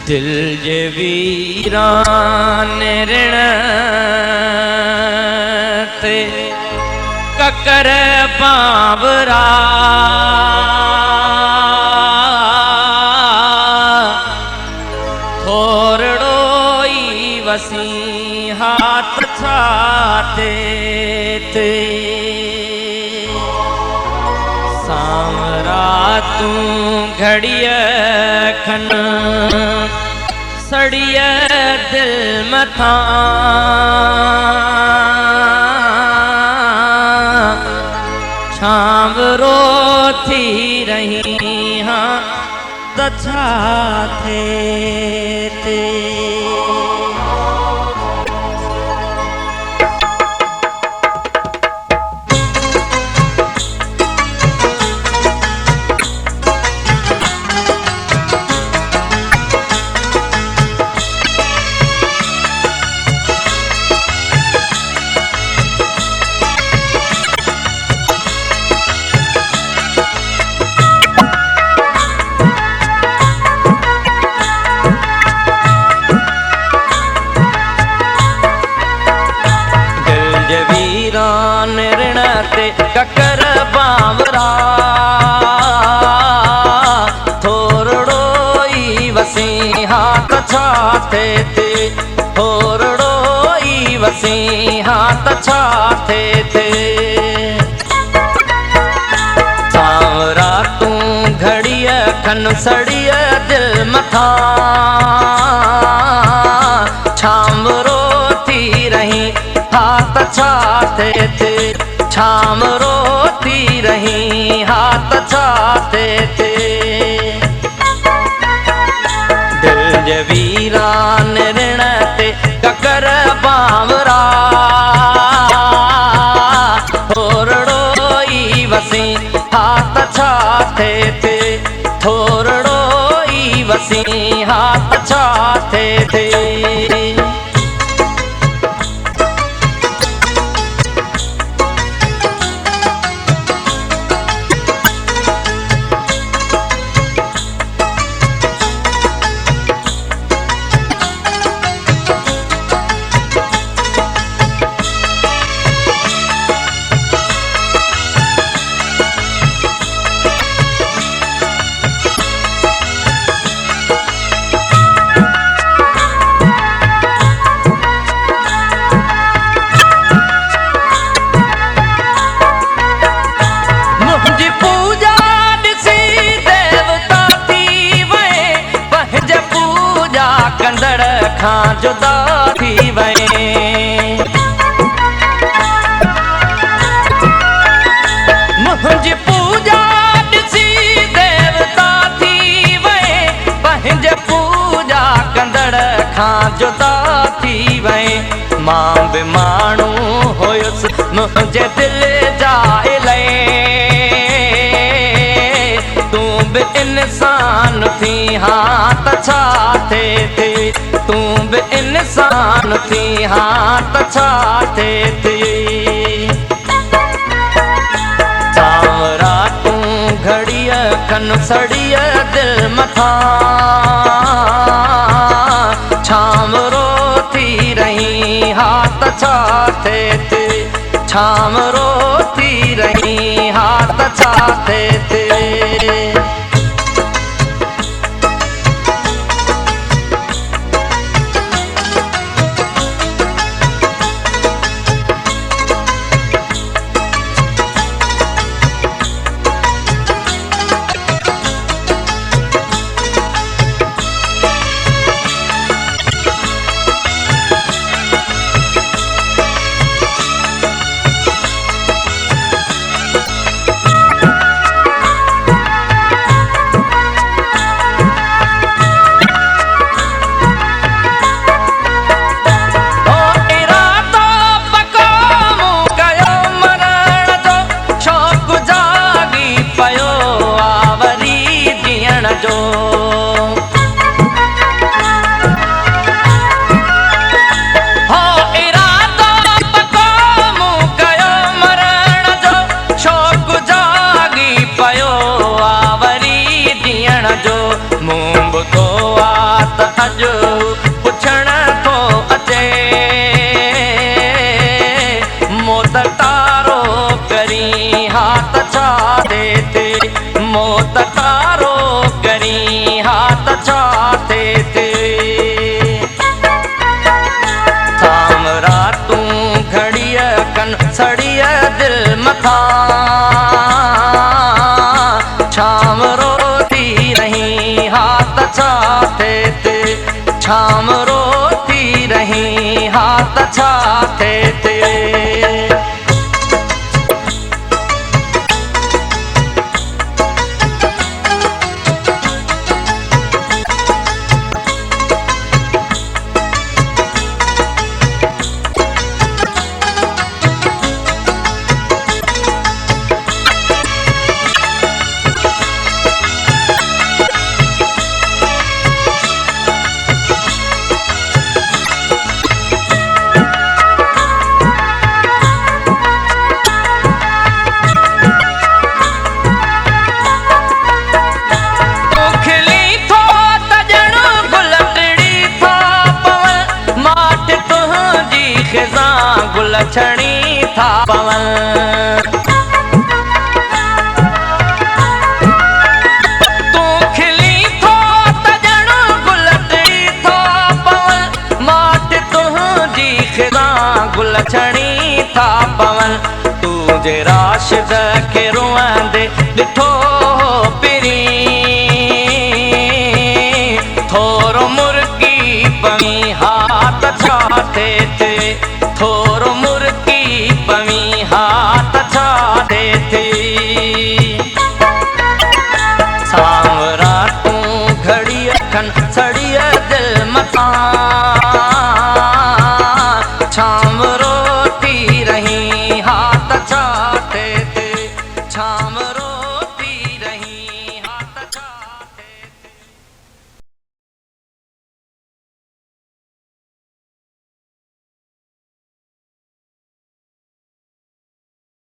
दिल जे वीरान ऋण ते ककर बाबरा थोरड़ो ई वसी हाथ छाते ते सामरा तू घड़िय खन सड़िय दिल मथा छावरो थी रही हाँ तछा थे ते ककर बावरा थोरड़ो ई वसी हाथ छाते थे थोरड़ो ई वसी हाथ छाते थे सावरा तू घड़िय खन सड़िय दिल मथा छामरो थी रही हाथ छाते थे छाम रोती रही हाथ छाते थे दिल जे वीरान ऋण ते ककर बावरा थोरड़ो ई वसी हाथ छाते थे थोरड़ो ई वसी हाथ छाते थे खां जुदा थी वए मुझी पूजा ॾिसी देवता थी वए पंहिंजे पूजा कंदड़ खां जुदा थी वए मां बि माण्हू हुयुसि मुंहिंजे दिल जा इलाही तूं बि इंसान थी हाथ छाते थे तूं बि इंसान थी हाथ छाते थे सावरा तूं घड़िय खन सड़िय दिल मथा छामरो थी रही हाथ छाते थे छामरो थी रही हाथ छाते थे छा थिए गुल छणी था पवन तू खिली थो त ॼण गुल टिड़ी थो पवन माट तुंहिंजी ख़िज़ां गुल छणी था पवन तुंहिंजे राशिद खे रुअंदे ॾिठो पिरी थोरो मुर्गी पवी हा त छा थिए थोरो